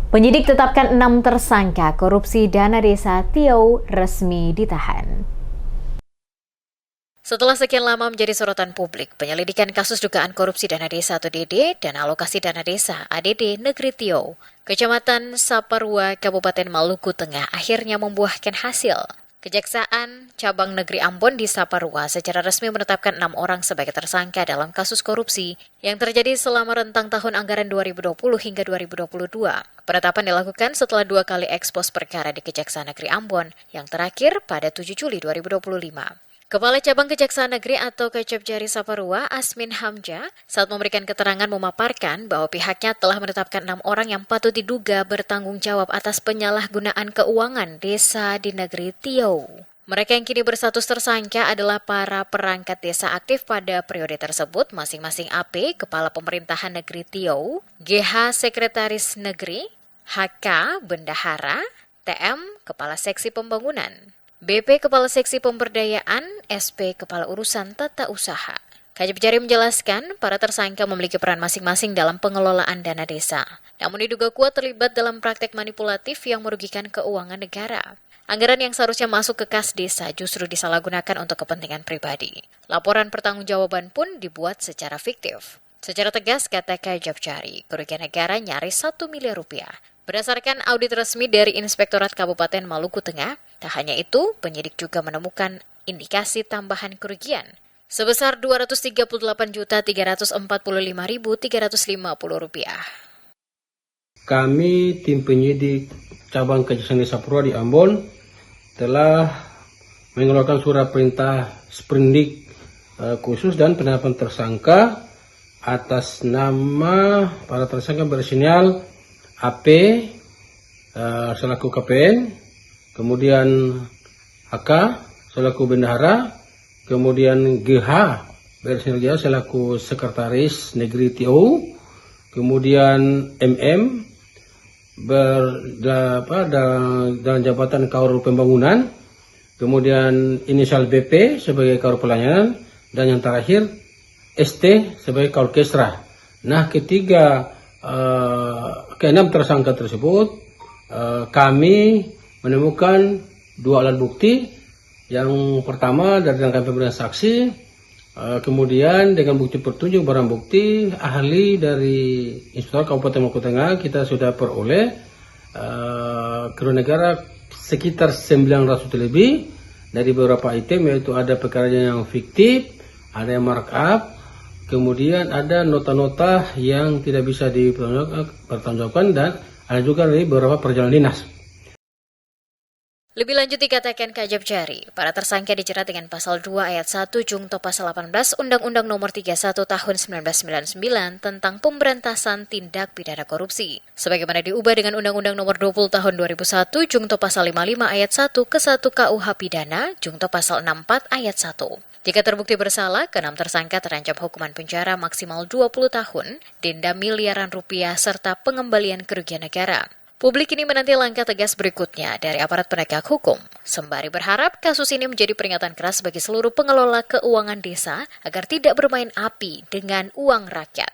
Penyidik tetapkan 6 tersangka korupsi dana desa Tiau resmi ditahan. Setelah sekian lama menjadi sorotan publik, penyelidikan kasus dugaan korupsi dana desa atau DD dan alokasi dana desa ADD Negeri Tiau, Kecamatan Saparua, Kabupaten Maluku Tengah akhirnya membuahkan hasil. Kejaksaan Cabang Negeri Ambon di Saparua secara resmi menetapkan 6 orang sebagai tersangka dalam kasus korupsi yang terjadi selama rentang tahun anggaran 2020 hingga 2022. Penetapan dilakukan setelah 2 kali ekspos perkara di Kejaksaan Negeri Ambon yang terakhir pada 7 Juli 2025. Kepala Cabang Kejaksaan Negeri atau Kecapjari Saparua, Asmin Hamja, saat memberikan keterangan memaparkan bahwa pihaknya telah menetapkan 6 orang yang patut diduga bertanggung jawab atas penyalahgunaan keuangan desa di negeri Tiau. Mereka yang kini berstatus tersangka adalah para perangkat desa aktif pada periode tersebut, masing-masing AP, Kepala Pemerintahan Negeri Tiau, GH Sekretaris Negeri, HK Bendahara, TM Kepala Seksi Pembangunan, BP Kepala Seksi Pemberdayaan, SP Kepala Urusan Tata Usaha. Kecapjari menjelaskan, para tersangka memiliki peran masing-masing dalam pengelolaan dana desa. Namun diduga kuat terlibat dalam praktek manipulatif yang merugikan keuangan negara. Anggaran yang seharusnya masuk ke kas desa justru disalahgunakan untuk kepentingan pribadi. Laporan pertanggungjawaban pun dibuat secara fiktif. Secara tegas, kata Kecapjari, kerugian negara nyaris 1 miliar rupiah. Berdasarkan audit resmi dari Inspektorat Kabupaten Maluku Tengah, tak hanya itu, penyidik juga menemukan indikasi tambahan kerugian sebesar Rp238.345.350. Kami tim penyidik cabang Kejaksaan Desa Saparua di Ambon telah mengeluarkan surat perintah sprindik khusus dan penetapan tersangka atas nama para tersangka berinisial AP selaku KPN, kemudian HK selaku bendahara, kemudian GH berinisial selaku sekretaris negeri Tiau, kemudian MM dalam jabatan Kaur Pembangunan, kemudian inisial BP sebagai Kaur Pelayanan, dan yang terakhir ST sebagai Kaur Kesra. Nah, keenam tersangka tersebut kami menemukan 2 alat bukti. Yang pertama dari rangkaian pemeriksaan saksi, kemudian dengan bukti petunjuk barang bukti ahli dari Inspektorat Kabupaten Maluku Tengah kita sudah peroleh kerugian negara sekitar 900 lebih dari beberapa item, yaitu ada perkara yang fiktif, ada yang markup, kemudian ada nota-nota yang tidak bisa dipertanggungjawabkan, dan ada juga dari beberapa perjalanan dinas. Lebih lanjut dikatakan Kecapjari, para tersangka dijerat dengan pasal 2 ayat 1 Jungto pasal 18 Undang-Undang Nomor 31 Tahun 1999 tentang pemberantasan tindak pidana korupsi, sebagaimana diubah dengan Undang-Undang Nomor 20 Tahun 2001 Jungto pasal 55 ayat 1 ke 1 KUH Pidana Jungto pasal 64 ayat 1. Jika terbukti bersalah, ke-6 tersangka terancam hukuman penjara maksimal 20 tahun, denda miliaran rupiah, serta pengembalian kerugian negara. Publik ini menanti langkah tegas berikutnya dari aparat penegak hukum, sembari berharap kasus ini menjadi peringatan keras bagi seluruh pengelola keuangan desa agar tidak bermain api dengan uang rakyat.